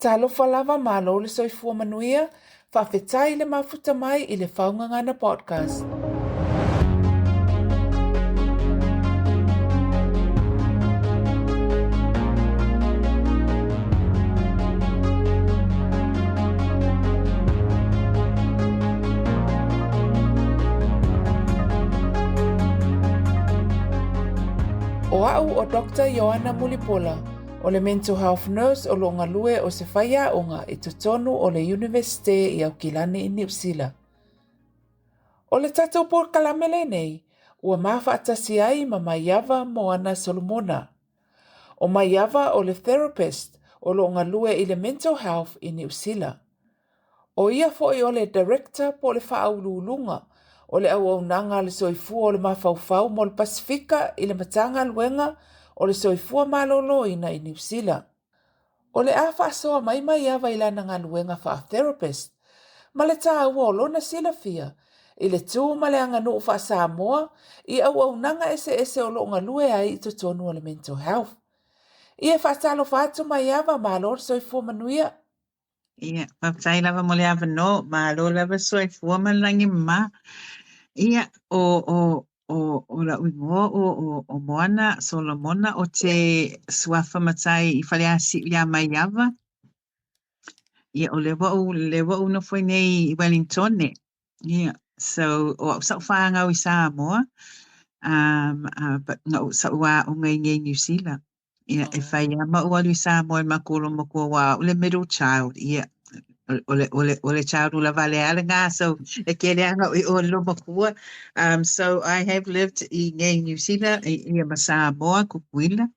Talofa lava malo le soifua manuia, whawhetai le mafuta mai i le whaungangana podcast. O au o Dr. Ioana Mulipola, o le mental health nurse o lo ngalue o se whaia o ngā i totonu o le universite i au kilani i New Zealand. O le tatou por kalamele nei, ua mawha atasi ai ma Maiava Moana Solomona. O Maiava o le therapist o lo ngalue i le mental health i New Zealand. O ia foi o le director po le whaaululunga, o le au nanga le soifua o le mafaufau mo le Pasifika i le matanga luenga o le soifua malolo ina i New Zealand. O le a whaasoa mai Maiava i lana ngā luenga wha therapist, ma le tā ua o lona silafia, i le tū ma le aganu'u wha Samoa, i au nanga eseese o lo ngalue ai i totonu o le mental health. I e whaatalo whaatu Maiava malo le soifua manuia. Ia, whaptai lava mo le awano, ma lo lava soifua malangi ma. Ia, o la uingoa o Moana Solomona o te suafa matai I whale asi ia Maiava. Ia, o lewa una foi nei I Wellington ne. Ia, so o sa whaanga I Samoa, but no sa ua o ngai New Zealand. Ia, e whai ama ua lui Samoa ma kolo mo kua wa o le middle child. Ia, o le child ula vale alanga, so e kele anga o lo mo kua. So I have lived in New Zealand, in Samoa, Kukuila,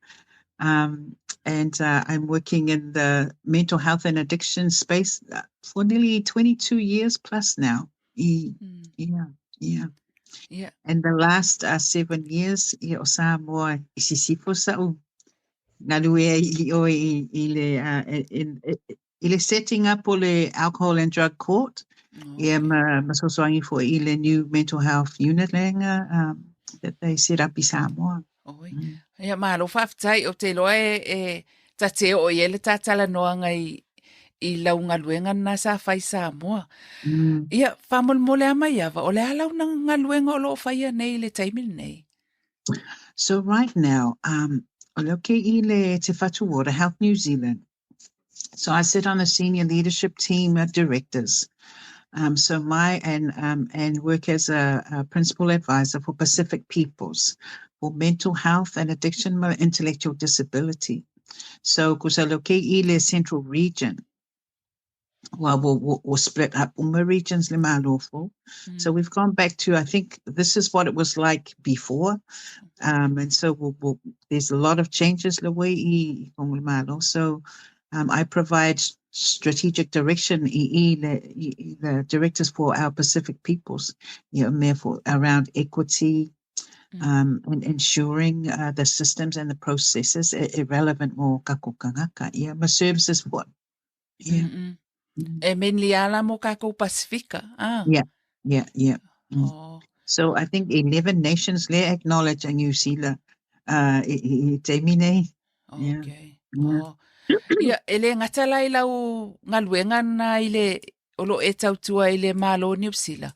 and I'm working in the mental health and addiction space for nearly 22 years plus now. Yeah. And the last 7 years, o Samoa, isisifo sa'u, ngalue I le setting up o le alcohol and drug court. Ia masosoangi for I le new mental health unit lenga that they set up I Samoa. Ia malo whaftai o te loa e tate o iele tatala noa ngai I launga luenga na sa whai Samoa. Ia whamolmole a Maiava o le halau na ngā luenga o lo whaia nei le taimil nei. So right now, o leo ke I le te fautuaga Health New Zealand. So I sit on the senior leadership team of directors. So and work as a principal advisor for Pacific peoples for mental health and addiction, intellectual disability. So kusa loke I le central region. Well, we'll split up uma regions le malofo. So we've gone back to, I think this is what it was like before. And so there's a lot of changes le way I kong le malo. So I provide strategic direction the directors for our Pacific peoples, for around equity, and ensuring the systems and the processes irrelevant mo kakukangaka. Yeah, my services for. Yeah. E mainly ala mo kako Pasifika. Yeah. So I think 11 nations le acknowledge a New Zealand. Temine. Okay. Ia, ele ngatala I lau ngaluenga na ile olo e tautua ile malo New Zealand.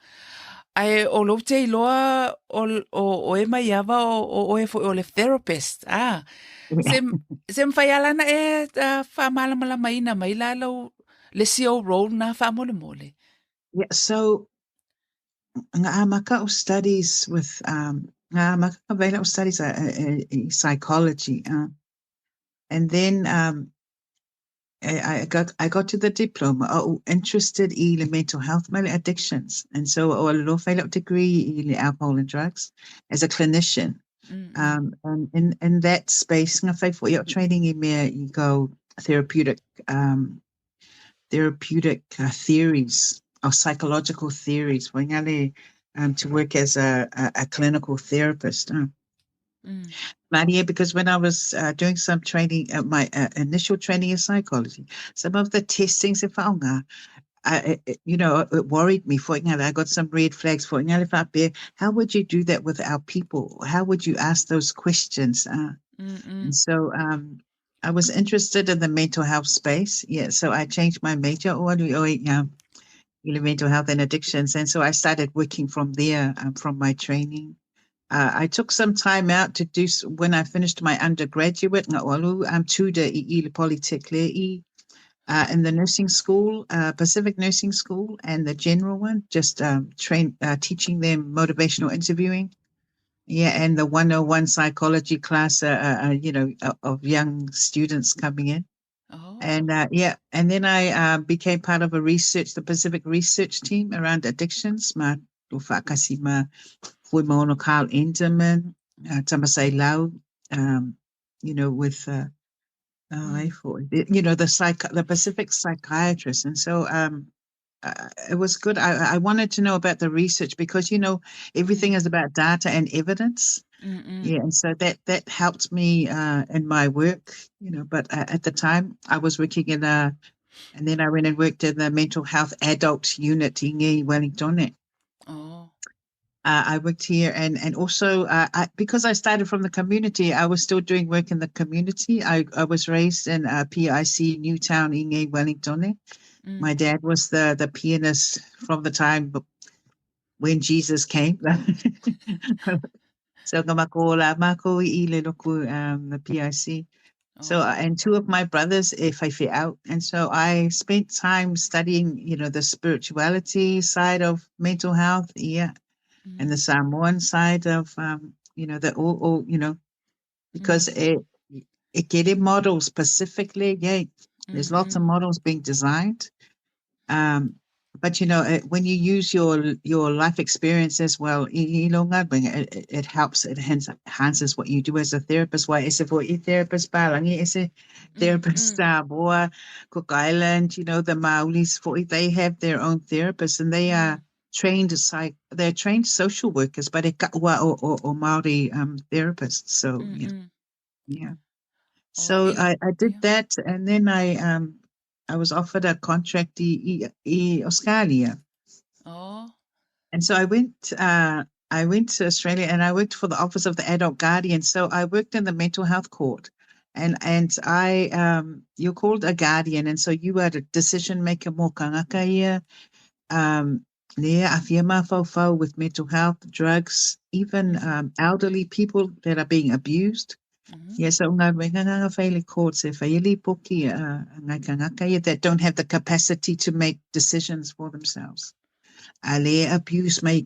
Ai o lo te iloa o e Maiava o le therapist. Sem whaiala na e whamala maina mai la lau le CEO role na whamole. Yeah, so ngā maka o studies with ngā maka veila o studies psychology. And then I got to the diploma interested in the mental health addictions, and so a law degree in alcohol and drugs as a clinician. And in that space, for your training in me, you go therapeutic theories or psychological theories. To work as a clinical therapist. Maria, because when I was doing some training, my initial training in psychology, some of the testings in whaonga, it worried me. I got some red flags for how would you do that with our people? How would you ask those questions? And so I was interested in the mental health space. Yeah, so I changed my major in mental health and addictions, and so I started working from there from my training. I took some time out to do when I finished my undergraduate. I'm tutor i Polytechnic in the nursing school, Pacific Nursing School, and the general one. Just teaching them motivational interviewing. Yeah, and the 101 psychology class, of young students coming in. Oh. And and then I became part of the Pacific research team around addictions. Ma ufakasi ma hui maono Carl Enderman, Tamasai Lau, with the Pacific psychiatrist. And so it was good. I wanted to know about the research because, everything is about data and evidence. Yeah, and so that helped me in my work, but at the time I was working and then I went and worked in the mental health adult unit in Wellington. Oh. I worked here and also because I started from the community, I was still doing work in the community. I was raised in PIC Newtown in Wellington. My dad was the pianist from the time when Jesus came. So the PIC. So and two of my brothers out, and so I spent time studying, the spirituality side of mental health, and the Samoan side of because it get models specifically. There's lots of models being designed. But when you use your life experience as well, it helps. It enhances what you do as a therapist. Why is it for a therapist? Is a therapist boa Cook Island? The Maoris they have their own therapists, and they are trained they're trained social workers, but or Maori therapists. So yeah. So I did that, and then I was offered a contract in Australia. Oh. And so I went to Australia and I worked for the Office of the Adult Guardian. So I worked in the mental health court, and I you're called a guardian, and so you are the decision maker more kangaka here. Mafaufau with mental health, drugs, even elderly people that are being abused. Yes, so courts that don't have the capacity to make decisions for themselves. Abuse may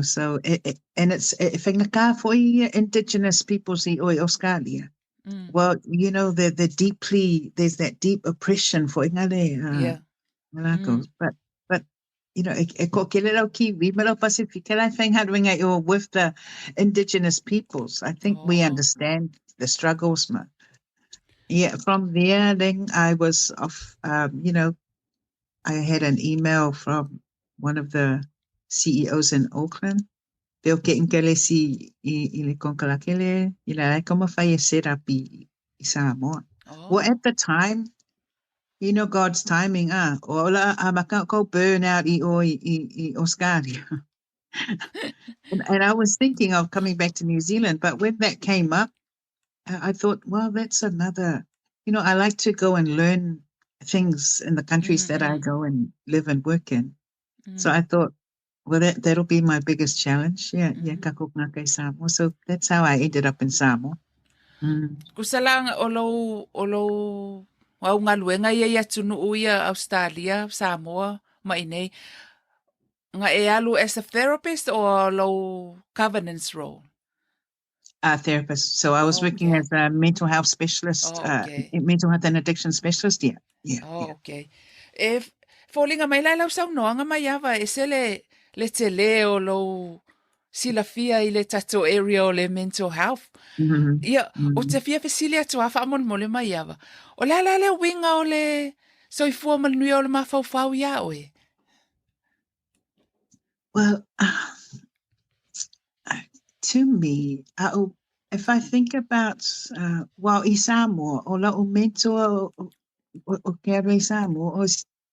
so and it's for indigenous peoples in Australia. Well, there's that deep oppression for but with the indigenous peoples. I think we understand the struggles. Yeah, from there, then I was off, I had an email from one of the CEOs in Auckland. Well, at the time, God's timing, go burn out Australia. and I was thinking of coming back to New Zealand, but when that came up, I thought, well, that's another, I like to go and learn things in the countries that I go and live and work in. So I thought, well, that'll be my biggest challenge. Samoa. So that's how I ended up in Samoa. Kusalang olo galuega ia tunu ia Australia, Samoa, mainei. Nga e alu as a therapist or low governance role? A therapist. So I was working as a mental health specialist, mental health and addiction specialist. Yeah. Okay. If falling a mai lau sau no nga Maiava esele le te leo lo silafia I le tatou area o le mental health. Ia, o te fia fesilia tu afa amon mo le Maiava. O la le winga o le soifua manuia o le mafaufau ia oe. Well, to me, if I think about, I Samoa, o la o mentor o kere Samoa,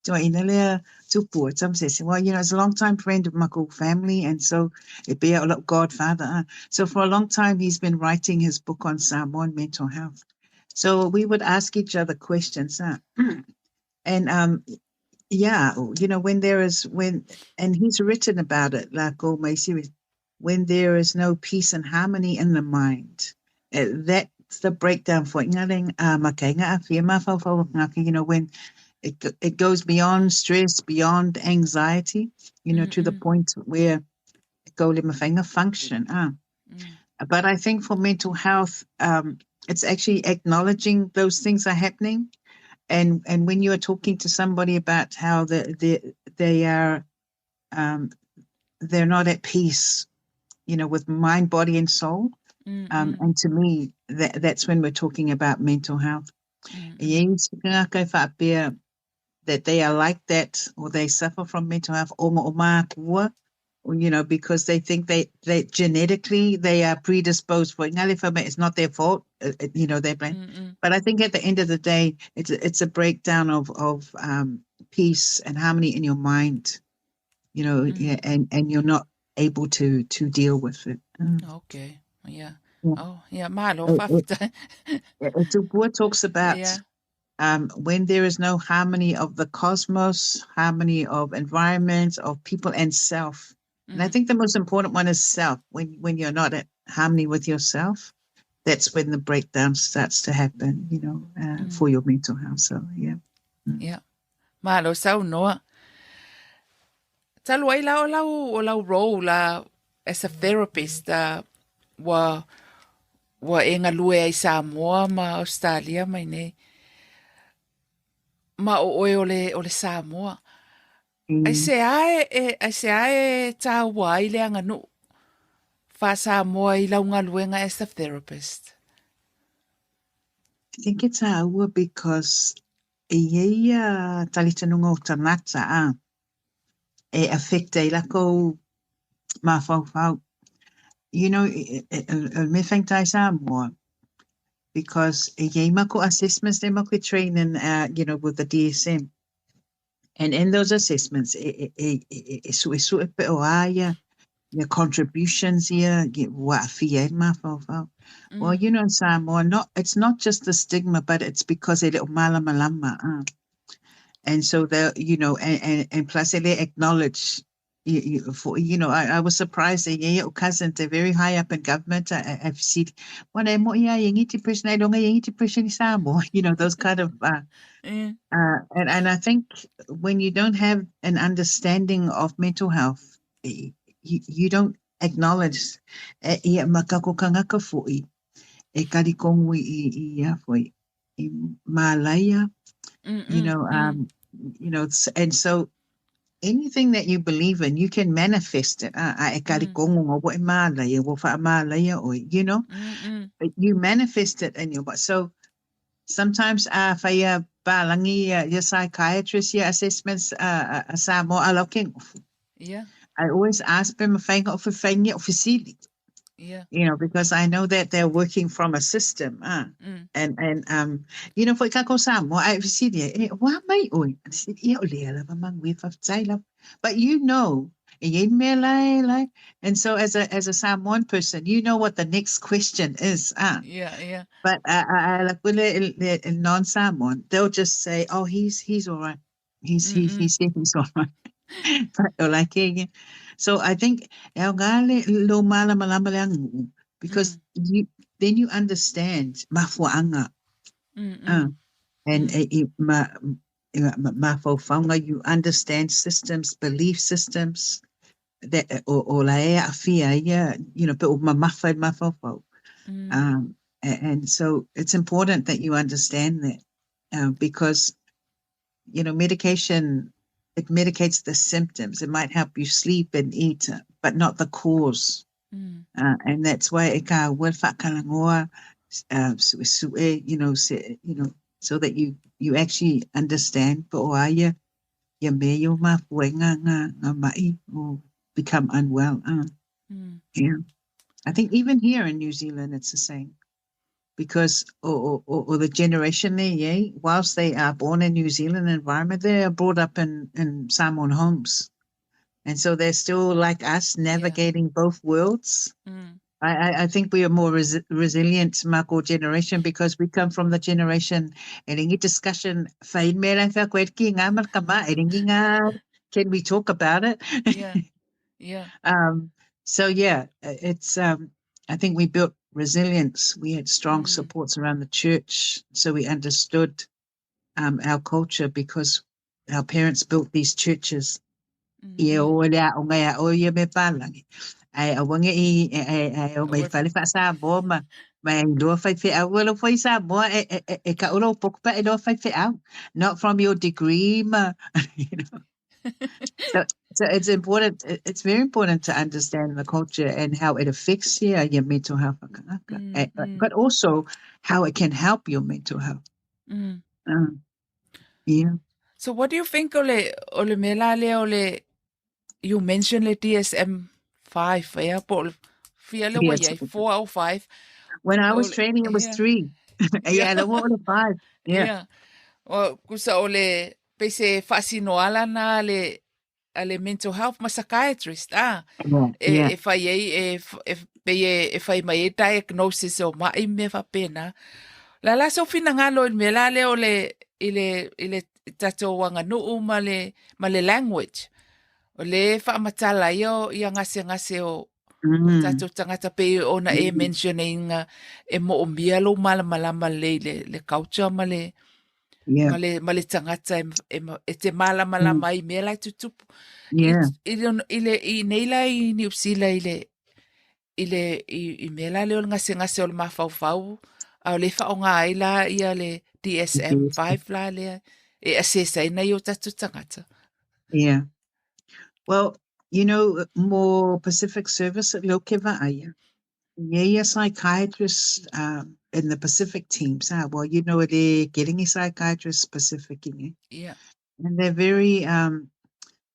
So inalea tupua, some says, well, it's a long time friend of my family, and so it be a godfather. So for a long time, he's been writing his book on Samoan mental health. So we would ask each other questions. And and he's written about it, like aemaise, when there is no peace and harmony in the mind. That's the breakdown for when it goes beyond stress, beyond anxiety, to the point where it function. But I think for mental health, it's actually acknowledging those things are happening. And when you are talking to somebody about how they are, they're not at peace, with mind, body, and soul. And to me, that's when we're talking about mental health. That they are like that, or they suffer from mental health, because they think they genetically they are predisposed for it. It's not their fault, they blame. But I think at the end of the day, it's a breakdown of peace and harmony in your mind, and you're not able to deal with it. Okay, yeah. Yeah. Oh, yeah, malo fafta. Tupua talks about when there is no harmony of the cosmos, harmony of environment, of people, and self. And I think the most important one is self. When you're not at harmony with yourself, that's when the breakdown starts to happen, for your mental health. So, yeah. Yeah. Malo sau noa. Talu ai o lau role as a therapist wa e galue ai Samoa ma Australia mai nei. Ma o le Samoa. Ai se ae tā wai le anganu. Fa Samoa I lau ngaluenga as a therapist. I think it's aua because ia talitanunga o tagata e affecta I lako mafaufau. Me whaingtai Samoa, because ia mako assessments, they mako training, with the DSM. And in those assessments, su pe o aya, your contributions here, wa fia mafaufau. Well, in Samoa, it's not just the stigma, but it's because they little malama. And so and plus they acknowledge, I was surprised that cousins, they're very high up in government. I've seen one depression, I don't depression in Samoa, those kind of and I think when you don't have an understanding of mental health, you don't acknowledge e karikongu I Malaya, and so anything that you believe in, you can manifest it. You manifest it in your body. So sometimes your psychiatrist, your assessments, Yeah. I always ask them because I know that they're working from a system. And for kako Samoa, I've seen it. But and so as a Samoan person, you know what the next question is. Yeah. But like non-Samoan, they'll just say, "Oh, he's all right. He's all right." So I think because then you understand mafauaga and mafaufau, you understand systems, belief systems that or mafaufau. And so it's important that you understand that because medication, it medicates the symptoms. It might help you sleep and eat, but not the cause. And that's why so that you actually understand or become unwell. Yeah. I think even here in New Zealand it's the same. because or the generation there, yeah, whilst they are born in New Zealand environment, they are brought up in Samoan homes. And so they're still like us, navigating both worlds. I think we are more resilient Mako generation because we come from the generation and in discussion can we talk about it? Yeah. So yeah, it's I think we built resilience. We had strong supports around the church, so we understood our culture because our parents built these churches. Ia o lea o ngai o ia me palangi. Ai a wange I o mai fale fa sa mo ma mai lo fai fe au lo fai sa mo e ka ulo poku pa e lo fai fe au. Not from your degree ma, you know. So it's important. It's very important to understand the culture and how it affects your mental health, but also how it can help your mental health. Yeah. So what do you think ole mela ole you mentioned the DSM-5, yeah, Paul. Yes. 4 or 5. When I was training, it was 3. Yeah, the one 5. Yeah. O kusa ole pese fascinoala na ale mental health ma psychiatrist. Yeah. If I mai diagnosis o mai me fa pena. La la so fina ngalo me la le ole ile tatou aganu'u ma le language. O le whaamatala ia ngase o tatou tangata pe ona e mentioning e mo o mia lo malama le culture ma le tangata e te malama i mea lai tutupu. Yeah. I neila i New Zealand i mea la le o ngase o le mafaufau a o le whaonga ai la ia le DSM-5 la le e aseese na i o tatou tangata. Yeah. Well, you know, more Pacific Service at Lokeva Aya. Yeah, psychiatrists in the Pacific teams. Well, you know, they're getting a psychiatrist specific in. Yeah. And they're very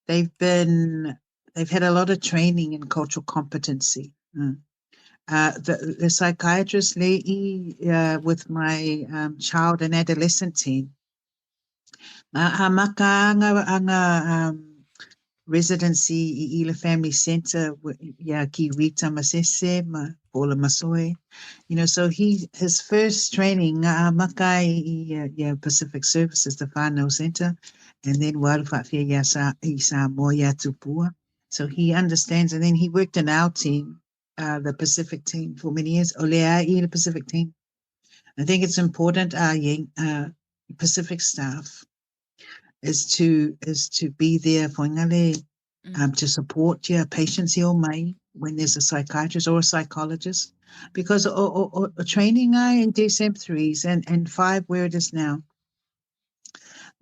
they've had a lot of training in cultural competency. The psychiatrist with my child and adolescent team. Residency i Family Center ki Rita Masese ma Paula Masoe. You know, so his first training makai Pacific Services, the whānau center, and then Walfafia Samoa Tupua. So he understands, and then he worked in our team, the Pacific team, for many years. Olea the Pacific team. I think it's important Pacific staff is to be there for ngale, to support your patients when there's a psychiatrist or a psychologist, because training in DSM-3s and 5 where it is now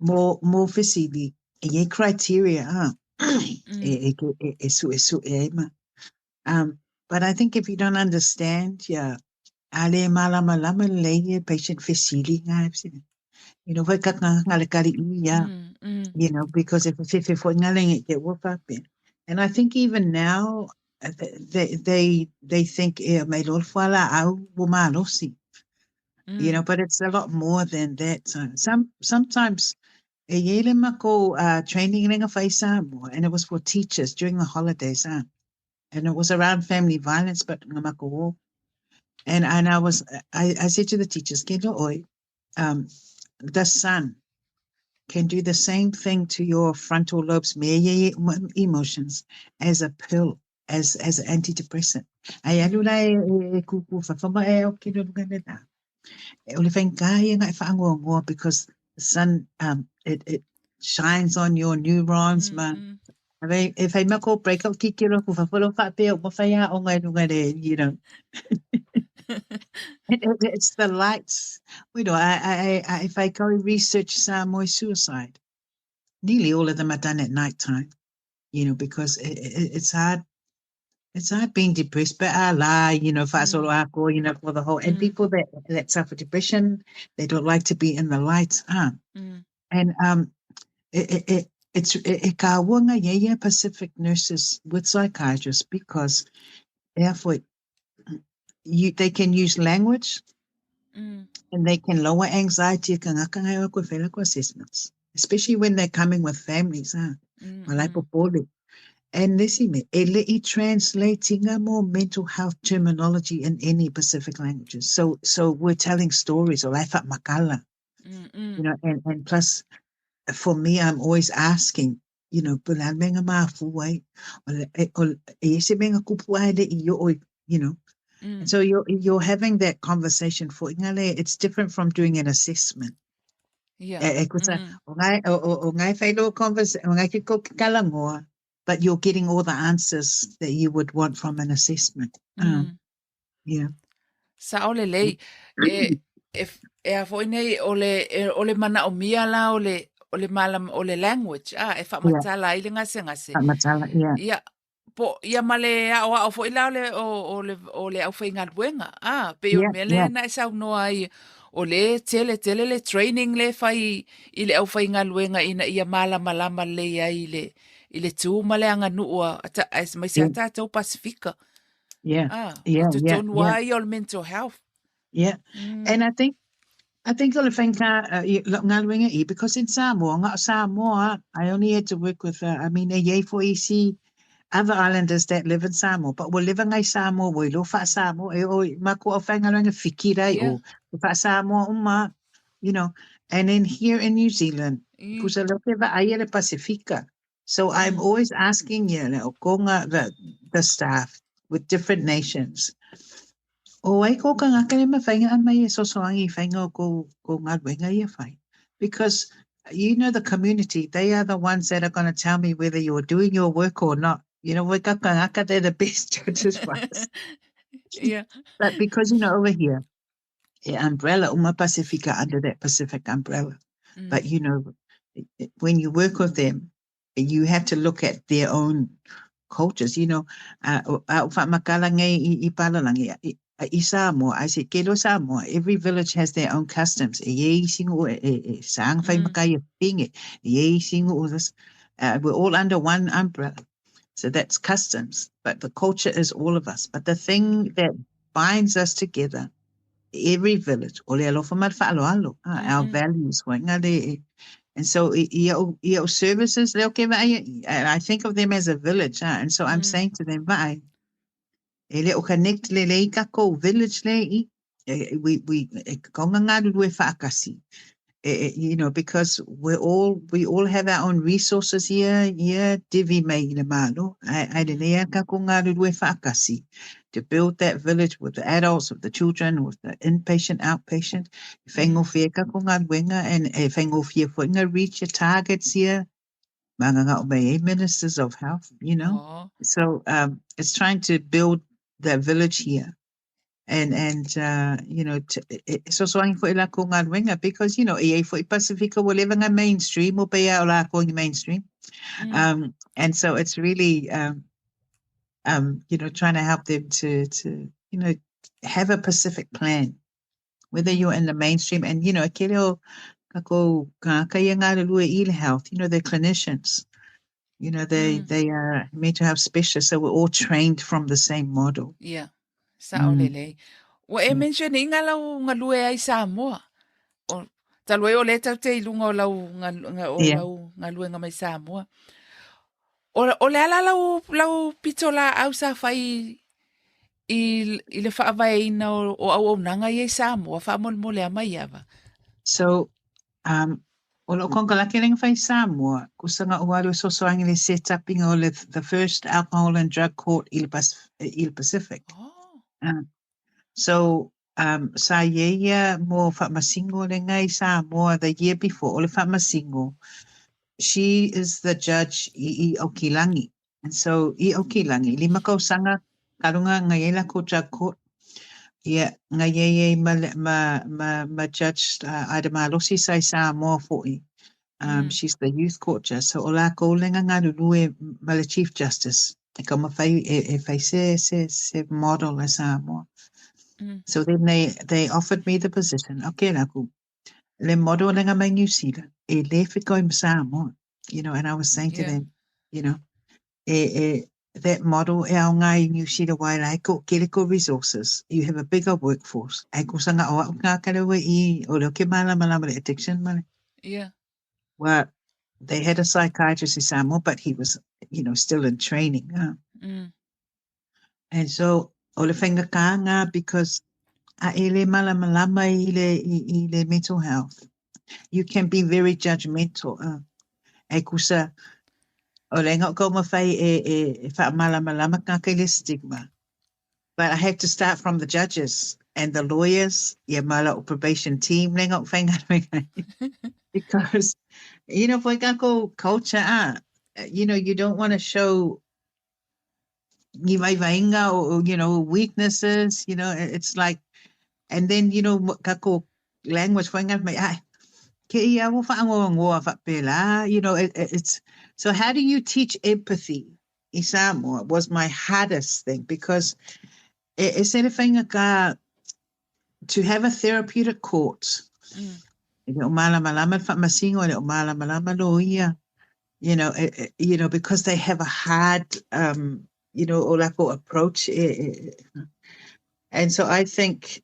more facility criteria but I think if you don't understand ale malama patient facility you know, you know, because if get work up in. And I think even now they think you know, but it's a lot more than that. Sometimes training and it was for teachers during the holidays, and it was around family violence, but and I said to the teachers, the sun can do the same thing to your frontal lobes, emotions, as a pill, as an antidepressant. Because the sun, it shines on your neurons. If I make a breakout, you know. It's the lights. You know, if I go research Samoa suicide, nearly all of them are done at nighttime, you know, because it's hard. It's hard being depressed, but you know, you know, for the whole, and people that suffer depression, they don't like to be in the lights. And it's kawunga Pacific nurses with psychiatrists, because therefore they can use language And they can lower anxiety assessments, especially when they're coming with families. And listen, ele translating more mental health terminology in any Pacific languages. So we're telling stories or makala, and plus for me, I'm always asking, menga mafuai, and so you're having that conversation for ingale. It's different from doing an assessment. But you're getting all the answers that you would want from an assessment. Yeah. Sa o lelei, e a fo nei o le mana o mia la o le malam o le language, e wha matala i le ngase. Yeah. Ia, po, ia male a o fo ila o le au whainga luenga. Pe o mele na e sau noa ai o le tele le training le whai i le au whainga luenga ina ia malama le ai i le tū male anga nua, as mai se ata tau Pasifika. Yeah. Totonu ai o le mental health. Yeah. And I think you'll think because in Samoa, I only had to work with other islanders that live in Samoa, but we're living in Samoa, we lo fa Samoa, mako o whangaranga whikirai o fa Samoa and then here in New Zealand, kusa lokewa aia le Pasifika. So I'm always asking the staff with different nations. O ai ko ka ngaka le mawhainga an mai e sosoangi whainga ko ngā wenga ia whai. Because the community, they are the ones that are going to tell me whether you're doing your work or not. We ka ngaka, they're the best judges for us. Yeah. But because, over here, umbrella, Uma Pacifica, under that Pacific umbrella. But, when you work with them, you have to look at their own cultures, Samoa, I said, Kelo Samoa, every village has their own customs. We're all under one umbrella. So that's customs, but the culture is all of us. But the thing that binds us together, every village, our values. And so services, I think of them as a village. And so I'm saying to them, bye. Ele o connect lelei kako village lei we konga ngadu we whaakasi because we all have our own resources here divi mai le malo ai lelei kako ngadu we whaakasi to build that village with the adults, with the children, with the inpatient, outpatient. Whaingo whia kako ngā wenga and whaingo whia whainga reach your targets here. Ministers of health, So it's trying to build the village here. And so swang for ila ko ngā wenga because for Pacifica we're living a mainstream o pe o la ko mainstream. And so it's really trying to help them to have a Pacific plan, whether you're in the mainstream and kero kako kaya ngā lua ill health, they're clinicians. They are mental health specialists, so we're all trained from the same model. Yeah. Sa o lelei. Wa e mention inga lau ngā lue ai Samoa. O taloi o le tau te ilunga o lau ngā lue ngā mai Samoa. O le ala lau pitola au sa whai i le whaavaina o au nanga i Samoa, whaamole a Maiava. So, o lo konga laki ringa whai Samoa, kusanga uaru sosoangi le set up o the first alcohol and drug court i le Pacific. So, sa yeia mo whaamasingo le ngai Samoa the year before, o le whaamasingo, she is the judge i Okilangi. And so, i Okilangi, lima kausanga karunga ngayela ko drug court. Yeah, ngaye ma judge Ida Malosi sai Samoa fo'i. She's the youth court judge. So ola ko lenga ngarulue ma le chief justice. E ka mawhai e whai se model le Samoa. So then they offered me the position. Okay, laku le model lenga mai New Zealand. E le whiko i Samoa. And I was saying to them, that model e aoga I New Zealand wai ko keleko resources. You have a bigger workforce. Ai ko sanga o ngā karawa I o leo ke malama le addiction male. Yeah. Well, they had a psychiatrist in Samoa, but he was, still in training. And so o le whainga kānga because a ele malama I le mental health. You can be very judgmental. Ai kusa o le ngā ko mawhai e whaamalama ka le stigma. But I had to start from the judges and the lawyers, mala o probation team, le ngā whainga because, for kako culture, you don't want to show ni vai vainga or, weaknesses, it's like, and then, kako language whainga mai, ke ia wo whaangoa whapela, it's, so how do you teach empathy I Samoa was my hardest thing because e se le whainga ka to have a therapeutic court, malama whamasingo le malama loia, because they have a hard, olako approach. And so I think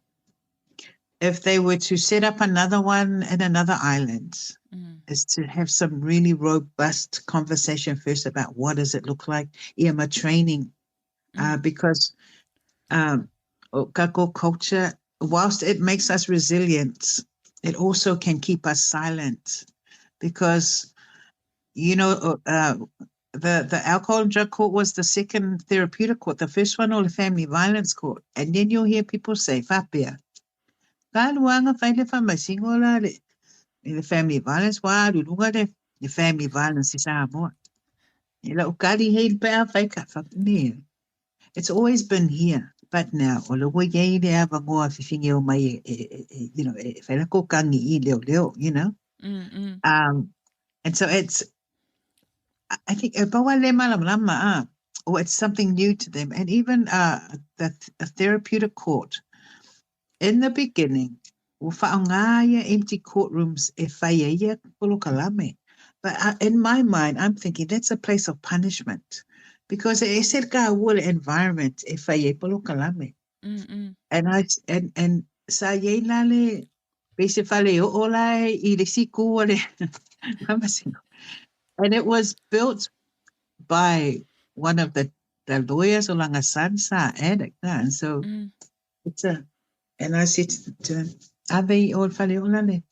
if they were to set up another one in another island, is to have some really robust conversation first about what does it look like, my training, because kako culture, whilst it makes us resilient, it also can keep us silent because, the alcohol and drug court was the second therapeutic court. The first one, or the family violence court. And then you'll hear people say, Fapia, kaluanga whaile whamasingola le family violence, wa lulunga le family violence is Samoa. Ila ukari heil pea whaika whapne. It's always been here. But now, o lo wai yei le ava ngoa whiwhingi o mai whaila ko kangi I leo, and so I think or it's something new to them. And even a therapeutic court. In the beginning, empty courtrooms but in my mind, I'm thinking that's a place of punishment. Because it's a environment and sa ye lale basically olai I le siku and it was built by one of the lawyers o langa sansa addict. And so it's and I said to him, ave ol fale olale,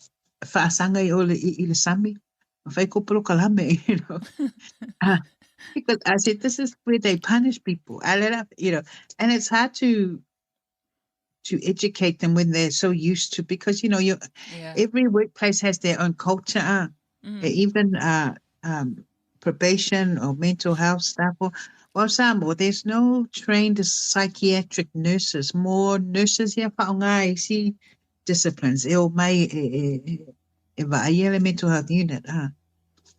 whaasanga I ole I le sami, whai kopolo kalame, because I said, this is where they punish people. And it's hard to educate them when they're so used to, because, every workplace has their own culture, even probation or mental health staff. Well, Samoa, there's no trained psychiatric nurses. More nurses here, I see disciplines. Mai mental health unit.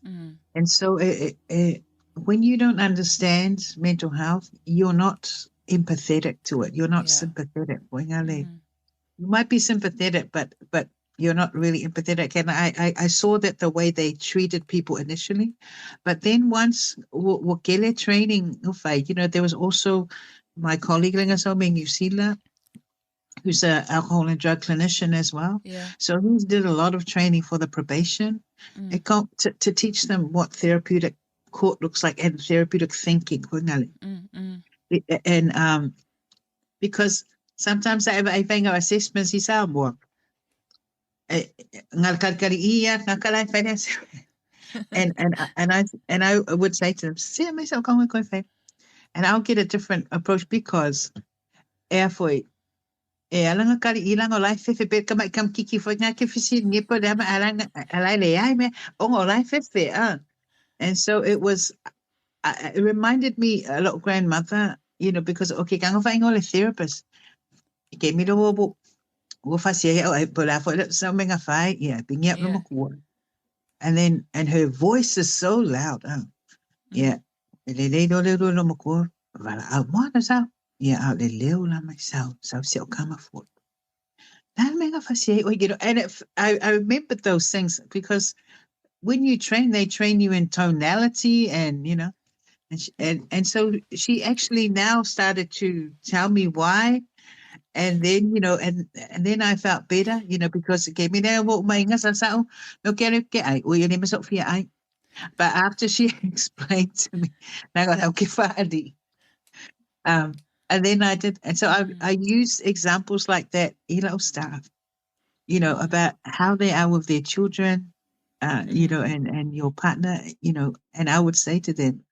And so when you don't understand mental health, you're not empathetic to it. You're not sympathetic. You might be sympathetic, but you're not really empathetic. And I saw that the way they treated people initially. But then once Wakele training, there was also my colleague in New Zealand, who's an alcohol and drug clinician as well. Yeah. So he did a lot of training for the probation to teach them what therapeutic court looks like and therapeutic thinking. And because sometimes I think our assessments is more. And I would say to them, see myself going and I'll get a different approach because alanga kari ilang o lai fefe bet ka mai kam kiki fo nga ke fisi ngipo dama alanga alai le ai me o lai fefe and so it reminded me a lot of grandmother, because kang fa ngol therapist ke mi do wo fa sia o ai pola fo so menga fai bingia no mo and her voice is so loud lelei do no mo ko vala a mo na sa out le leo la mai sao se o kama fo and I remember those things because when you train, they train you in tonality and And so she actually now started to tell me why. And then, and then I felt better, because it gave me that what my but after she explained to me, I got okay, and then I did, and so I use examples like that, staff, about how they are with their children, and your partner, and I would say to them,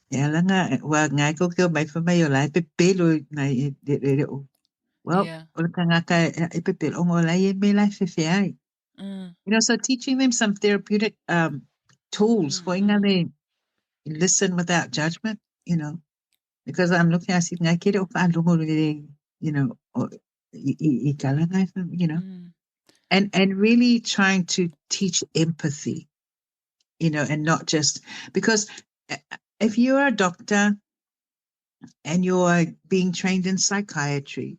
yeah, langa, wa ngai ko kio mai fa mai o lai pe pelo nai well, o ka ngaka e pe pelo ngo lai e me lai fe fe ai. So teaching them some therapeutic tools for inga they listen without judgment, because I'm looking at it, ngai kere o ka lungo o I kalangai, and really trying to teach empathy, and not just because if you're a doctor and you're being trained in psychiatry,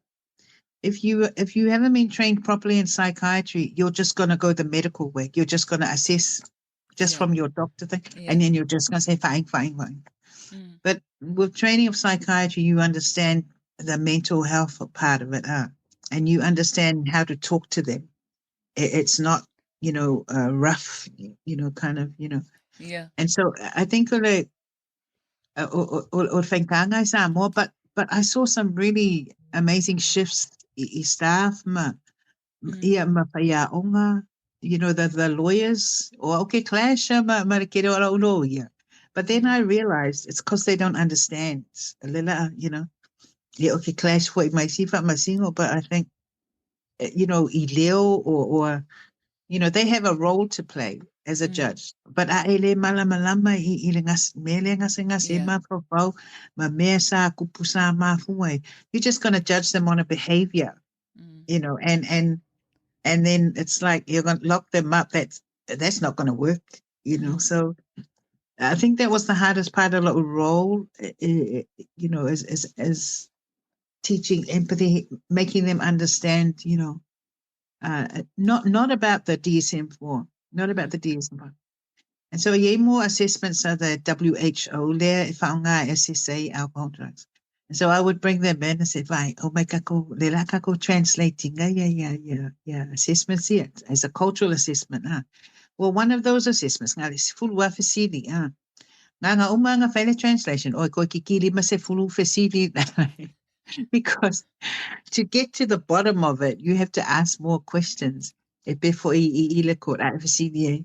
if you haven't been trained properly in psychiatry, you're just going to go the medical way. You're just going to assess just from your doctor thing, and then you're just going to say fine. But with training of psychiatry, you understand the mental health part of it, and you understand how to talk to them. It's not, rough, kind of, Yeah. And so I think but I saw some really amazing shifts I staff mawhaiaonga, the lawyers or okay clash but then I realized it's because they don't understand okay clash for my sifa masingo, but I think I leo or they have a role to play as a judge. But mafaufau, you're just going to judge them on a behavior, and then it's like you're going to lock them up. That's not going to work, So I think that was the hardest part of the role, as teaching empathy, making them understand, not about the DSM-4, not about the DSM-4. And so more assessments are the WHO there, whaonga eseese, alcohol, drugs. And so I would bring them in and say, vai, kako translating, yeah, assessments here, as a cultural assessment. Well, one of those assessments, is fautuaga facility. Nga umanga failure translation, ko kikiri ma se fulu facility. Because to get to the bottom of it, you have to ask more questions before you court at the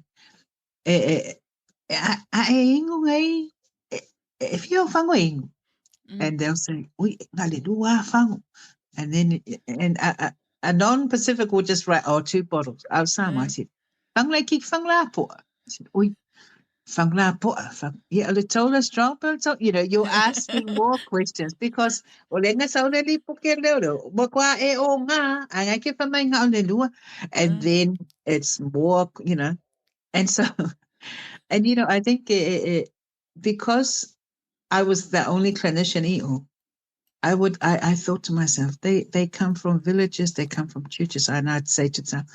if you're fangoing, and they'll say, "We fango," and then a non-Pacific will just write, 2 bottles. I said, "Fang like fang la po." I said, "Oi." Yeah, the tallest dropper. So you're asking more questions because and then it's more, and so and I think because I was the only clinician, I thought to myself, they come from villages, they come from churches, and I'd say to them,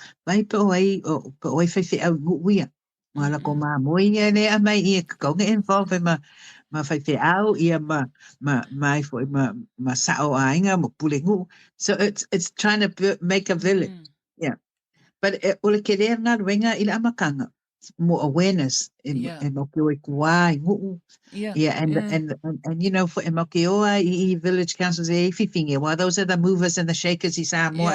Mala ko moia le mai I ko involve ma fautuaga ia mai foi ma sao ainga mo pulengu. So it's trying to make a village. Yeah. But ole ke rea ngā ruenga I le amakanga, more awareness in mo kioi kuai ngu. Yeah, and for Emokioa, village councils, well, those are the movers and the shakers. Is more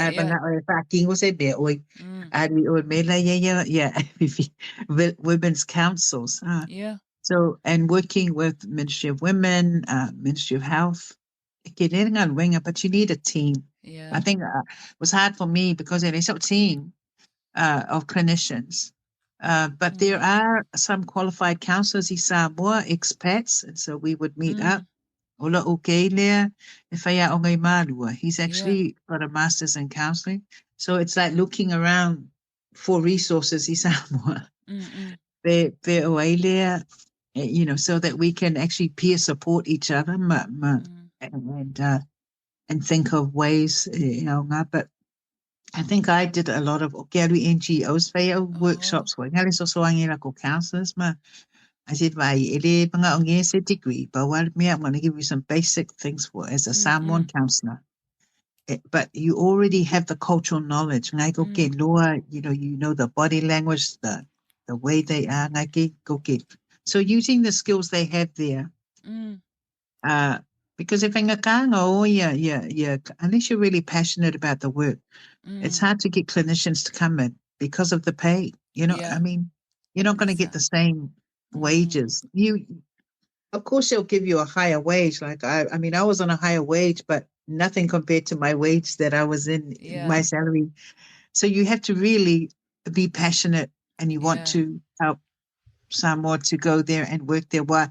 women's councils. So, and working with Ministry of Women, Ministry of Health, but you need a team. I think it was hard for me because it is a team of clinicians. But there are some qualified counselors in Samoa, expats, and so we would meet up. Ola Ukelea, Ifaya Ongai. He's actually got a master's in counseling. So it's like looking around for resources in Samoa. So that we can actually peer support each other and think of ways, but I think I did a lot of NGOs workshops with counselors, I said, vai, ele mga ongese degree, but what me, I'm going to give you some basic things for as a Samoan counselor. But you already have the cultural knowledge. Ngai ko ke loa, you know the body language, the way they are. Ngai ke ko ke. So using the skills they have there, because if unless you're really passionate about the work, it's hard to get clinicians to come in because of the pay. Yeah. I mean, you're not going to get the same wages. Of course, they'll give you a higher wage. Like I mean, I was on a higher wage, but nothing compared to my wage that I was in my salary. So you have to really be passionate, and you want to help Samoa to go there and work there. Why?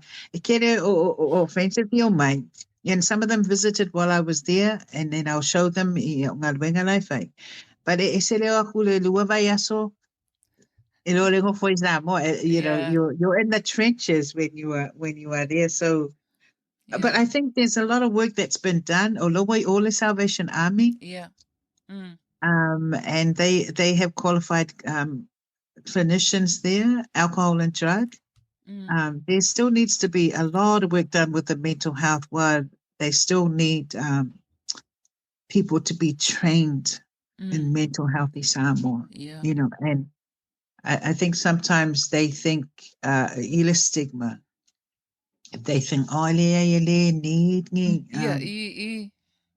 And some of them visited while I was there, and then I'll show them. But you're in the trenches when you are there. So, but I think there's a lot of work that's been done. All the Salvation Army, and they have qualified clinicians there, alcohol and drug. There still needs to be a lot of work done with the mental health. While they still need people to be trained in mental health in Samoa. And I think sometimes they think stigma. They think,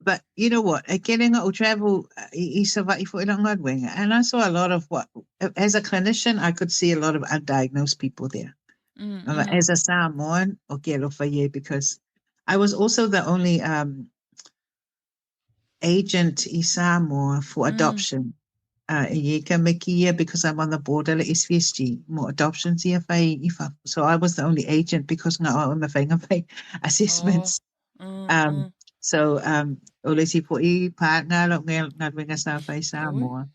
but you know what? Getting out travel, and I saw a lot of as a clinician, I could see a lot of undiagnosed people there. As a Samoan, because I was also the only agent in Samoa for adoption. Because I'm on the border with SVSG, more adoptions here. So I was the only agent because I'm a assessments. So Olisi po partner Samoa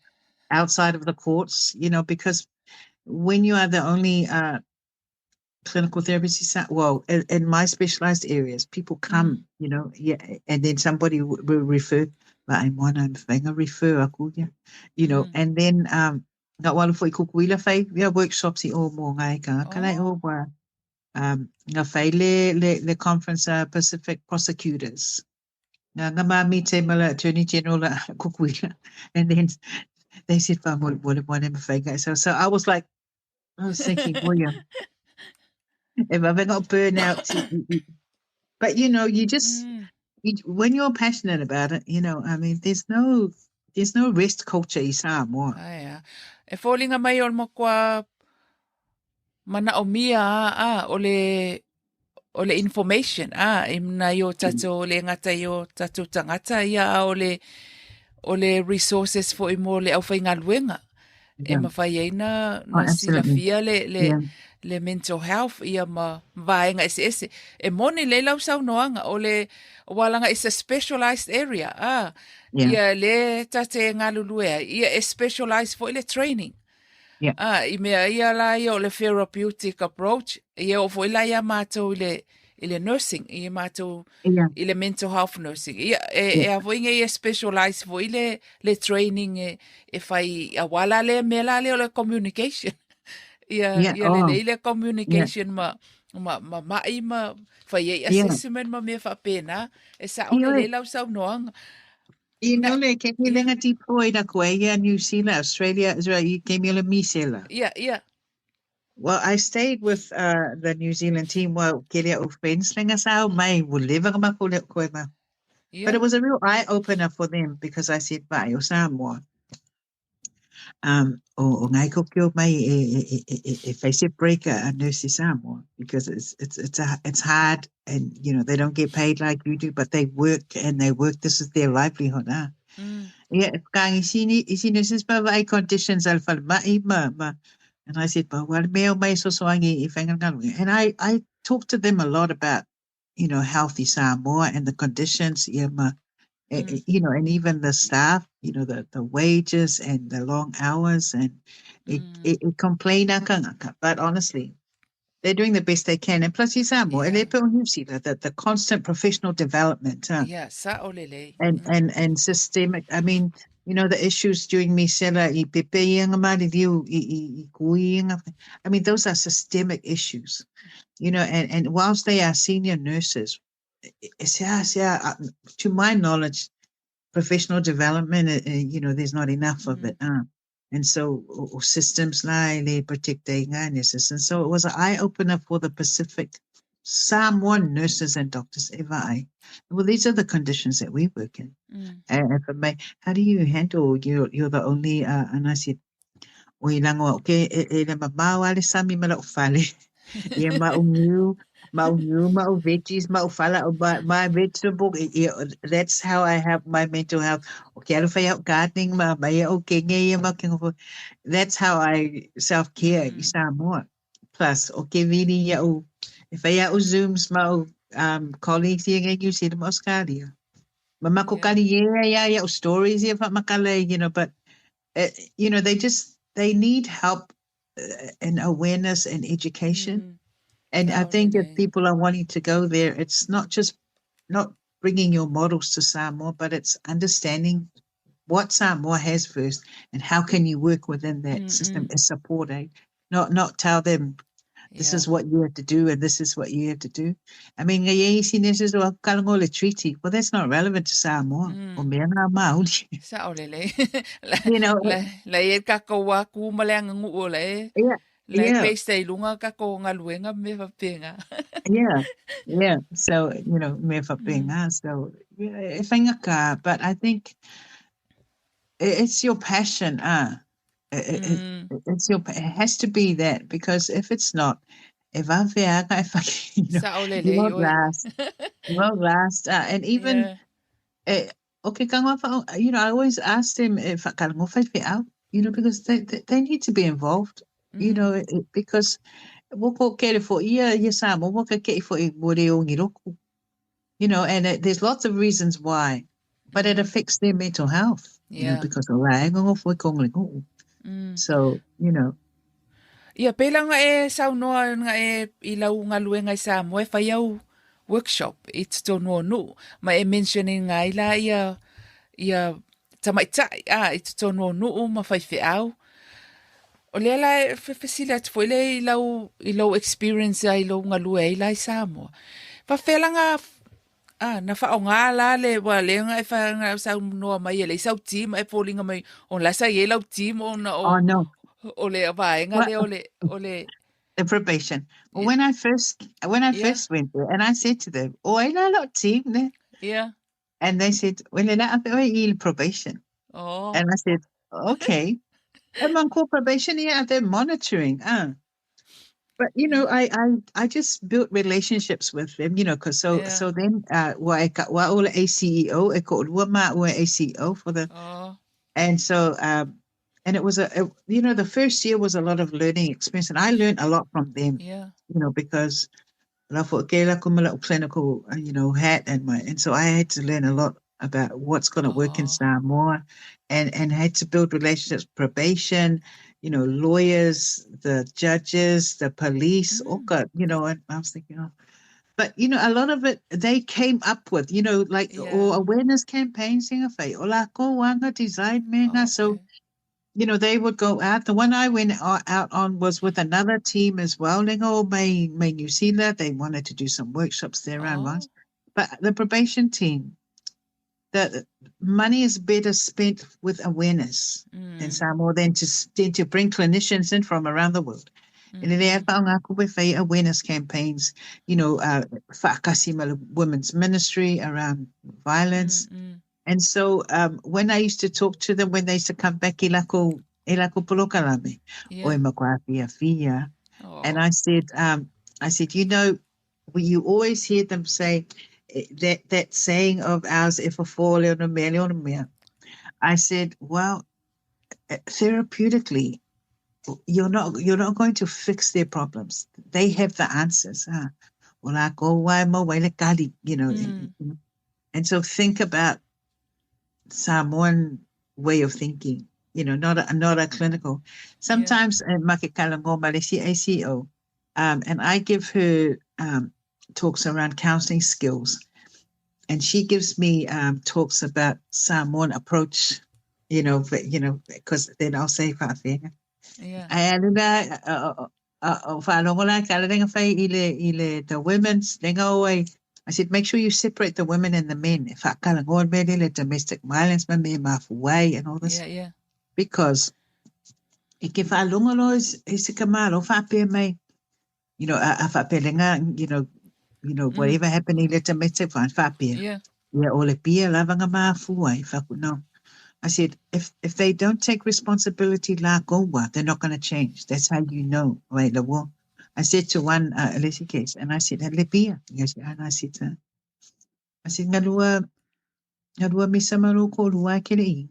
outside of the courts, because when you are the only clinical therapist, well, in my specialized areas, people come, and then somebody will refer. I'm refer and then got one for workshops all le conference Pacific prosecutors. Attorney General and then they said, so I was like, I was thinking, William, if I've got burnout, but you just when you're passionate about it, I mean, there's no rest culture in Samoa. E falling mai ol mo kwa mana o mia o le information imna yo tato le ngata yo tato tangata ia o le resources fo imo le au fainga luenga. E mawhai na silafia le mental health ia ma vaenga eseese. E moni le lau sau noanga o le walanga is a specialized area. Ia le tate ngalulue ia is specialized for le training. I mea ia la ia o le therapeutic approach. Ia o fo ila ia mātou ile nursing, ia mātou ile mental health nursing. Ia e avo inga ia specialized for ile le training e fai auala le mela le o le communication. Ia le communication ma fai assessment ma me fa pena e sa o le lau sau noanga. Can you lenga deployed a koe New Zealand, Australia, Israel, you came here misela. Yeah. Well, I stayed with the New Zealand team while Kelia Ufenslinga sao mai wuliva ma koe ma. But it was a real eye opener for them because I said, "Bye, o Samoa." O ngai ko kio mai e face break a nurse in Samoa because it's hard and they don't get paid like you do, but they work. This is their livelihood. Yeah, kangi sini nurses pa vai conditions alfa ma. And I said, "But what mai so soangi if and I talked to them a lot about healthy Samoa and the conditions. And even the staff, the wages and the long hours and it complain. But honestly, they're doing the best they can. And plus, Samoa, and the constant professional development. Sa olele. And systemic. I mean, the issues during me sela I pepe nga mariu I kui nga. I mean, those are systemic issues, and whilst they are senior nurses, to my knowledge, professional development, there's not enough of it. And so systems like they protect the nurses. And so it was an eye-opener for the Pacific Samoan nurses and doctors ever. Well, these are the conditions that we work in. And for me, how do you handle, you're the only, and I said, "Oi lango okay e le mamau ale sami mala ufale." Ia mau veggies, mau fala my vegetable. That's how I have my mental health. Okay, I fai out gardening ma okay nge ma kingo. That's how I self-care I Samoa. Plus, okay, vini ia o if I out Zooms mau colleagues ia nge you see them Australia. Mama ko kali ia stories ia fa makale, but they need help and awareness and education. And I think if people are wanting to go there, it's not bringing your models to Samoa, but it's understanding what Samoa has first and how can you work within that system as support aid. Not tell them this is what you have to do and this is what you have to do. I mean, treaty. Well, that's not relevant to Samoa. Sa o lelei. La e kako wa ku maleanga ngu o le. La pe sei lunga kako galuega me fapenga. Yeah. So, me fapenga. So, but I think it's your passion. It has to be that, because if it's not, you won't last. You won't last. And even, okay, I always ask them if I can out, because they need to be involved, because woko kere for Samo, woko kere for and there's lots of reasons why, but it affects their mental health, because so, Ia pela nga e saunoa nga e ilau galuega I Samoa e fai au workshop I totonu ma e mentioning nga ila ia tamaitai I totonu ma fai feau. O le la facility foi le ilau experience I ilau galue ila I Samoa. Pa fela nga na whaonga la le wa le nga e wha nga sau noa mai le sau team e pōlinga mai on la sa ye lau team on no. O le avaenga le o le the probation. Yeah. When I first went there, and I said to them, "Oh, I know not team there." Yeah. And they said, "Well, they're probation." Oh. And I said, "Okay." I'm on probation here. They're monitoring. But I just built relationships with them. Because so then wa all ACEO e ko ma ACEO for the. Oh. And so and it was the first year was a lot of learning experience, and I learned a lot from them. Yeah. Because clinical, hat and so I had to learn a lot about what's going to work in Samoa, and had to build relationships, probation, lawyers, the judges, the police, and I was thinking, but a lot of it they came up with, or awareness campaigns, design, so. They would go out. The one I went out on was with another team as well. My New Zealand, they wanted to do some workshops there around once. But the probation team, the money is better spent with awareness in Samoa than to bring clinicians in from around the world. And they have awareness campaigns, women's ministry around violence. And so when I used to talk to them, when they used to come back, ilako polokalame, oi makwafia fia. And I said, you always hear them say that saying of ours, if a fall on a mea. I said, well, therapeutically, you're not going to fix their problems. They have the answers. And so think about Samoan way of thinking, not a clinical. Sometimes ACO, and I give her talks around counseling skills, and she gives me talks about Samoan approach because then I'll say whaafenga. Yeah. Whaalogola ka lenga whai the women's lenga oi. I said, make sure you separate the women and the men. Whakalangoa me le domestic violence me mafuai and all this. Yeah. Because e ke whaalongolo is kamalo whape mai, a whape lenga, whatever happening le domestic violence whape. Yeah. Yeah, ole pia lavanga mafuai no. I said, if they don't take responsibility, la gowa, they're not going to change. That's how you know. Right, the war. I said to one Alessi case, and I said, Lepia. And I said, Ngalua misamaru ko lua kele.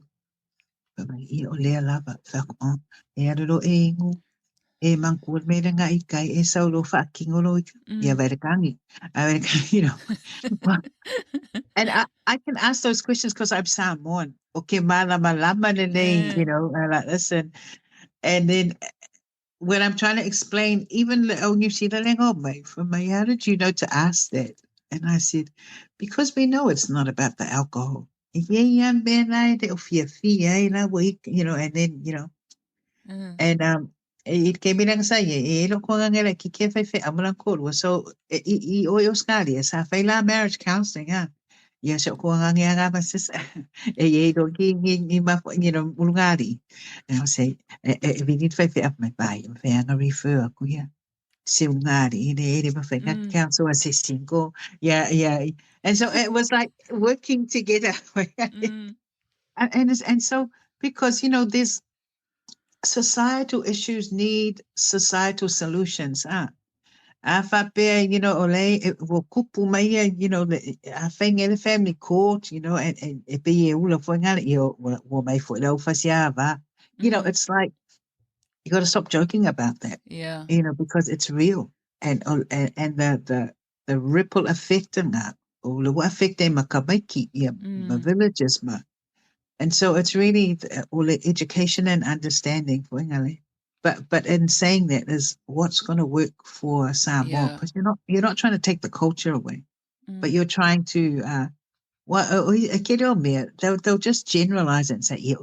But I o lea lava, fak on, e adolo e ngu, e mankur me nga ikai, e saulo faking olo, ya verikangi. And I can ask those questions because I'm Samoan. Okay, malama lelei, like listen. And then when I'm trying to explain, even New Zealand, from my, how did you know to ask that? And I said, because we know it's not about the alcohol. And then, and it came in and say, look, so sa marriage counseling, yes, mulungari. And I'll say, we need to up my buy, and refer, Silungari, council assisting, go, yeah. And so it was like working together. And so, because, these societal issues need societal solutions. Whape, ole, wo kupu mai, a thing in the family court, and it be a ula for wo mai for lo fasiava. It's like, you got to stop joking about that. Yeah. Because it's real. And the ripple effect of that, or the effect they makabaki, my villages, and so it's really all the education and understanding for Ngale. But in saying that is what's going to work for Samoa, because you're not trying to take the culture away, but you're trying to they'll just generalize it and say,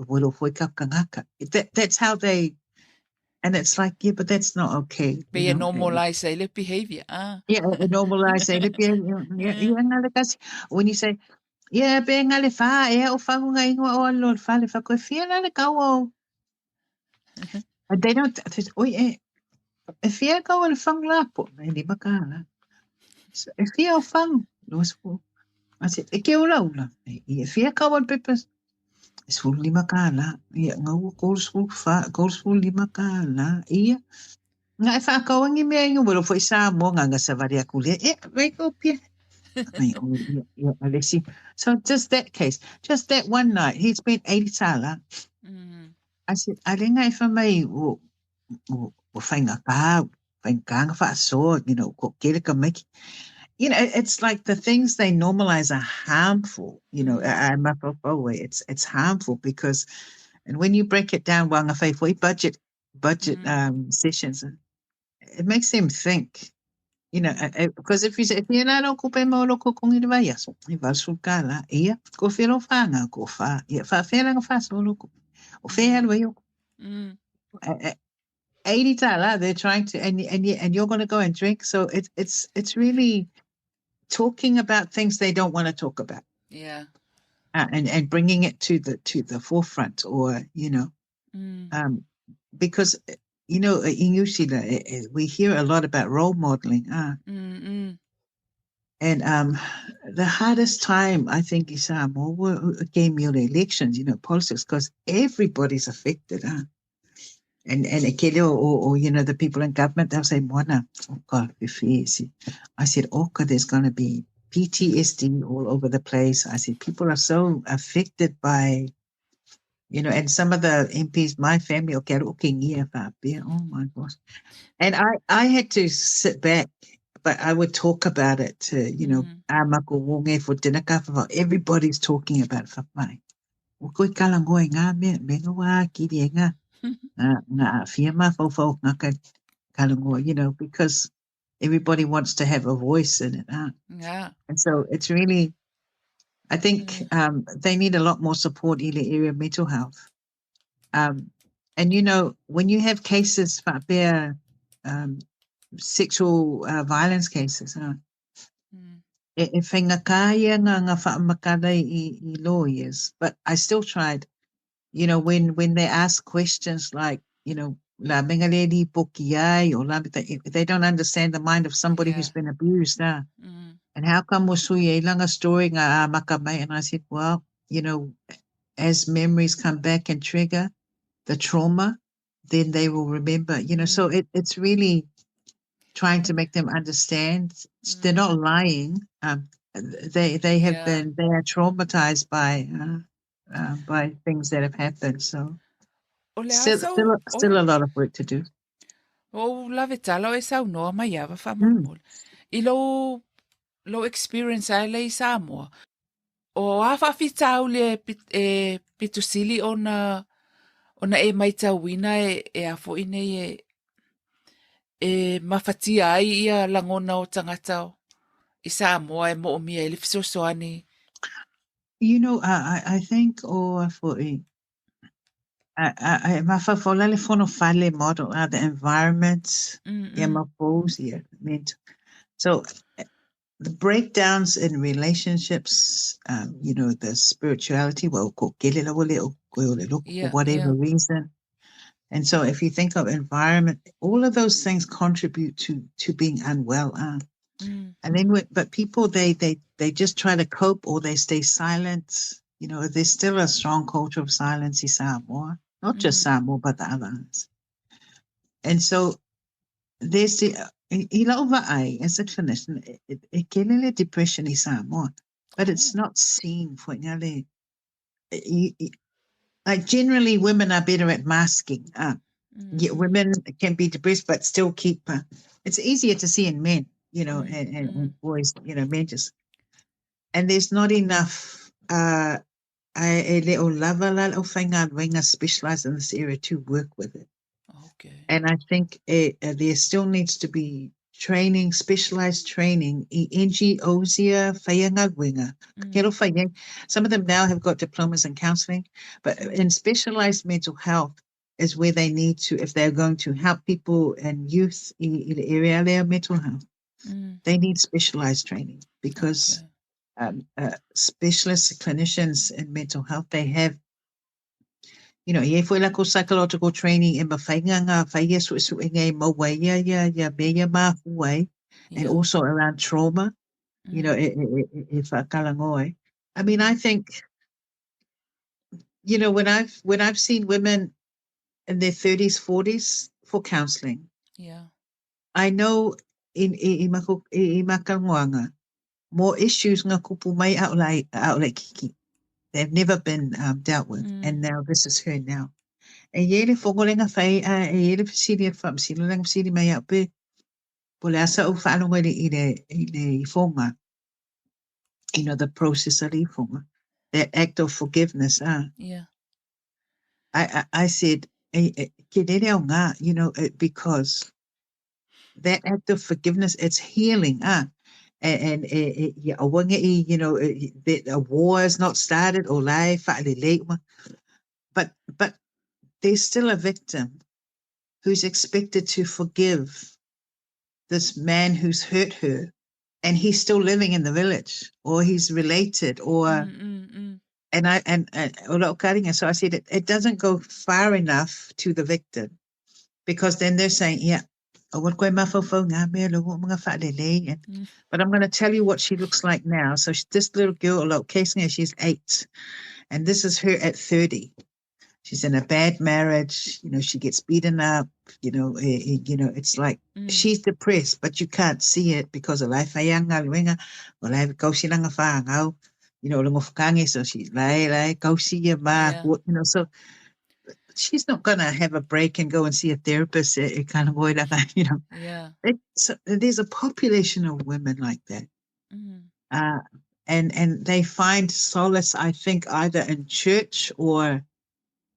that's how they. And it's like, yeah, but that's not okay. Be a normalize their behavior. Yeah, normalize their behavior. When you say, yeah, being a fa, o whangunga ingo o Lord Fale, fa koe fia na le kau. And they don't, e fia kau le whang lapo, na hindi makala. E fia o whang, luas po. I said, e ke ula ula. E fia kau al pepas. Es full lima kala. Ia ngau goals full lima kala. Ia. Nga e whakawangi mea ingo, wero fo isa mo nga sa varia kulia. Wei ko pia. So just that case, just that one night, he spent 80 tala. I said, I didn't know if I may it's like the things they normalize are harmful, mafaufau, it's harmful because, and when you break it down, budget sessions, it makes them think. Because if you say, you're not occupying more local community, yes, if I should gala, yeah, go feel of fanga, go far, yeah, far failing fast, or local, or fair way. 80 tala, they're trying to, and you're going to go and drink. So it's really talking about things they don't want to talk about. Yeah. And bringing it to the forefront, or, because, in New Zealand, we hear a lot about role modeling. And the hardest time, I think, is more game elections, politics, because everybody's affected. And or the people in government, they'll say, Moana, oh God, I said, there's going to be PTSD all over the place. I said, people are so affected by, and some of the MPs, my family, oh my gosh. And I had to sit back, but I would talk about it to, for dinner, everybody's talking about it. Because everybody wants to have a voice in it. Yeah. And so it's really, I think they need a lot more support in the area of mental health. And when you have cases for sexual violence cases, e whainga kāia ngā whaamakara I lawyers, but I still tried, when they ask questions like, la mengaleli poki ai, or if they don't understand the mind of somebody who's been abused, and how come wasui e langa story ngā maka mai? And I said, well, as memories come back and trigger the trauma, then they will remember, so it's really trying to make them understand. They're not lying. They are traumatized by things that have happened. So still a lot of work to do. O lave tala e sau noa Maiava whamulmul. I lo experience ai le I Samoa. O awhawhi tau le pitusili ona e maitauina e afo ine e mawhatia ai ia langona o tangata I Samoa e mo o mia e le fisosoani. I think for I mafaufau le fono fale model the environment meant so the breakdowns in relationships, the spirituality, for whatever reason. And so if you think of environment, all of those things contribute to being unwell. And then, but people, they just try to cope or they stay silent. There's still a strong culture of silence in Samoa, not just Samoa, but the others. And so there's the, as it finished, it depression in Samoa, but it's not seen for like generally women are better at masking. Women can be depressed, but still keep, it's easier to see in men, and boys, men just, and there's not enough, specialized in this area to work with it. Okay. And I think there still needs to be training, specialized training. Some of them now have got diplomas in counseling, but in specialized mental health is where they need to, if they're going to help people and youth in the area of their mental health, they need specialized training because specialist clinicians in mental health, they have, ia foi la ko psychological training in mawhainga ngā whaia su ngai mawaya ya mea mahuai, and also around trauma, e whakalangoe. I mean, I think, when I've seen women in their 30s, 40s for counseling, I know in makangoanga, more issues ngā kupu mai aola kiki. They've never been dealt with, and now this is her now. And yele fogolenga fai yele fisiri fam silang fisiri mai ape polasa o falo ngale ile fonga. The process of fonga, that act of forgiveness. I said because that act of forgiveness, it's healing. And a war is not started or life, but there's still a victim who's expected to forgive this man who's hurt her, and he's still living in the village, or he's related, or so I said it doesn't go far enough to the victim, because then they're saying, but I'm going to tell you what she looks like now. So this little girl, she's 8, and this is her at 30. She's in a bad marriage. She gets beaten up. It's like she's depressed, but you can't see it because of life. So she's like, go see your ma. So she's not going to have a break and go and see a therapist. There's a population of women like that. And they find solace, I think, either in church or,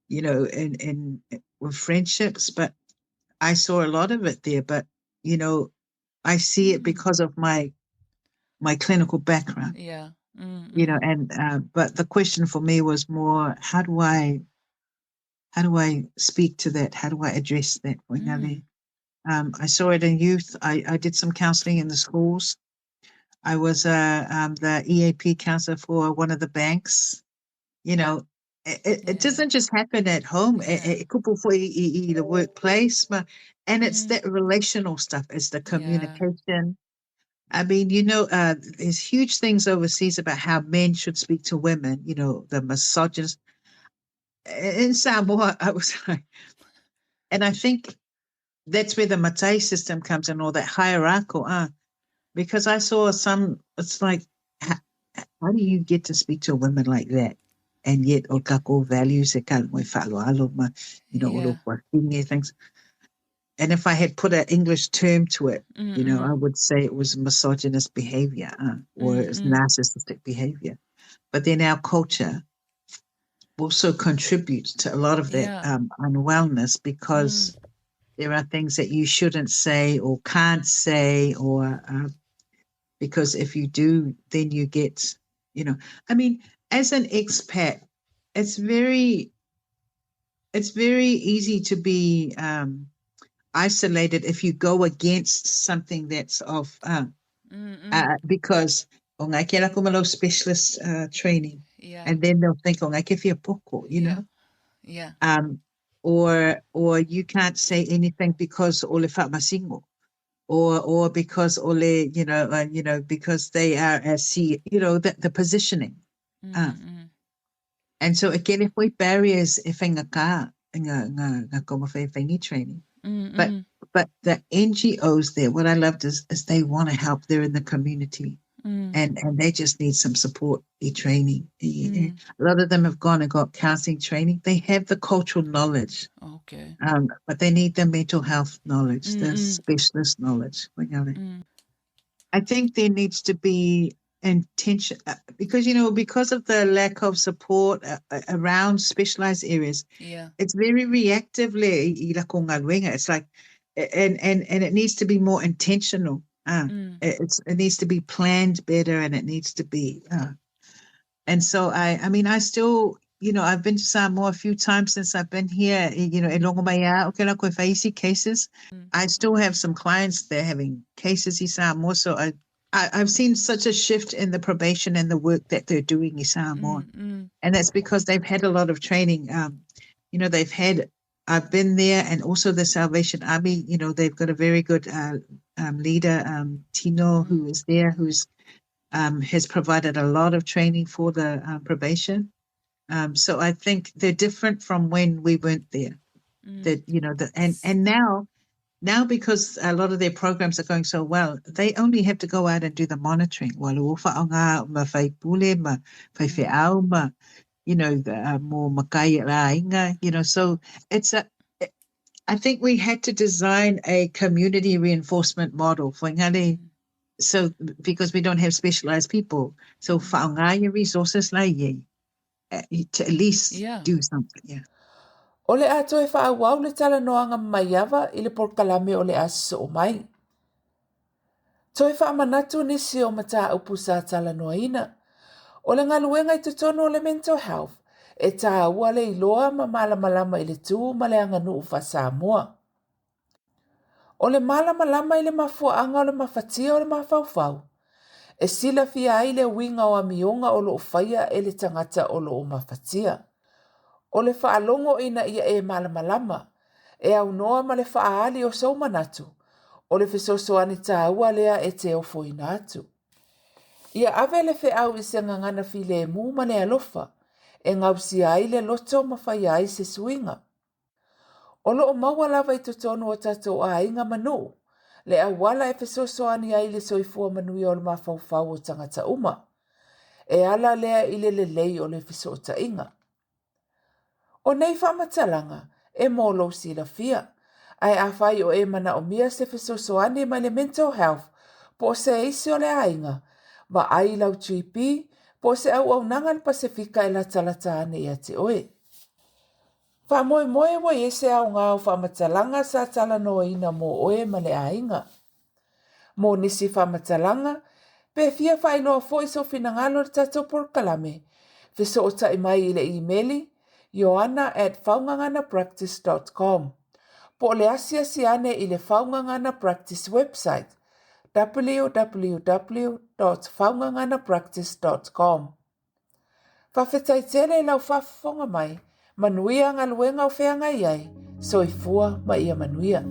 in with friendships. But I saw a lot of it there. But, I see it because of my clinical background. you know, and but the question for me was more, how do I speak to that? How do I address that? I saw it in youth. I did some counseling in the schools. I was the EAP counselor for one of the banks. You know, it doesn't just happen at home. It could be for the workplace, and it's that relational stuff. It's the communication. I mean, you know, there's huge things overseas about how men should speak to women. You know, the misogynist. In Samoa, I was like, and I think that's where the Matai system comes in, or that hierarchical. Because I saw some, it's like, how do you get to speak to a woman like that? And yet, o kako values e ka mo whaloalo ma, you know, all of things. And if I had put an English term to it, you know, I would say it was misogynist behavior, or it's narcissistic behavior. But then our culture also contributes to a lot of that unwellness, because there are things that you shouldn't say or can't say, or because if you do, then you get, you know, I mean, as an expat, it's very easy to be isolated if you go against something that's of because o ngai ke la kumalo specialist training, and then they'll think o ngai ke fia poko, you know. Or you can't say anything because ole whaamasingo, or because ole, you know, because they are you know, the positioning. And so again, if we barriers if nga komawhewhengi training, but the NGOs there, what I loved is they want to help. They're in the community, and they just need some support, training. A lot of them have gone and got counseling training. They have the cultural knowledge, but they need the mental health knowledge, the specialist knowledge. I think there needs to be intention, because, you know, because of the lack of support around specialized areas, it's very reactively. It's like, and it needs to be more intentional. It needs to be planned better, and it needs to be. And so I mean, I still, you know, I've been to Samoa a few times since I've been here. You know, in Maiava cases, I still have some clients there having cases in Samoa. So I've seen such a shift in the probation and the work that they're doing in Samoa, and that's because they've had a lot of training. You know, I've been there, and also the Salvation Army. You know, they've got a very good leader, Tino, who is there, who's has provided a lot of training for the probation. So I think they're different from when we weren't there. That, you know, and now because a lot of their programs are going so well, they only have to go out and do the monitoring. You know, the more makai rainga. You know, so I think we had to design a community reinforcement model for ngale. So because we don't have specialized people, so whaongaya resources like to at least do something. O le ato e whaauau le tala noanga Maiava i le porkalame o le aso o mai. Toi whaamanatu nisi o mata upu sa tala noaina. O le ngaluenga i totonu o le mental health, e tā ua le iloa ma malamalama i le tū ma le aganu'u Samoa. O le malamalama i le mafuaanga o le mafatia o le mafaufau, e silafia ai le winga o amionga o lo whaia e le tangata o lo mafatia. O le whaalongo ina ia e malamalama, e au noa ma le whaali o sau manatu, o le fisosoani tā ua lea e te ofo ina atu. Ia ave le au i se ngangana fi le mu ma le alofa, e ngausi ai le loto ma whai ai se suinga. O lo o maua lava i totonu o tatou a inga manu, le auala e fisosoani ai le soifua manuia o le mafaufau o tangata uma, e ala lea i le lelei o le fisota inga. O nei whamatalanga, e mōlo silafia, ai a whai o e mana o mia se fisosoani mai le mental health, po se eisi o le ainga, wa ai lau tuipi, po se au nangan Pasifika e la talatane ia te oe. Wha moe wa ese au ngā o whamatalanga sa tala noa ina mo oe ma le ainga. Mo nisi whamatalanga, Pe fia whailoa fo iso finangalo tatou por kalame. Fiso o ta mai i le e-maili, joanna@faunganganapractice.com. Po o le asia siane i le Faungangana Practice website, www.faunganganapractice.com. Whawhetai tere lau whawhonga mai, manuia ngā luenga o whea ngai ai, soifua mai ia manuia.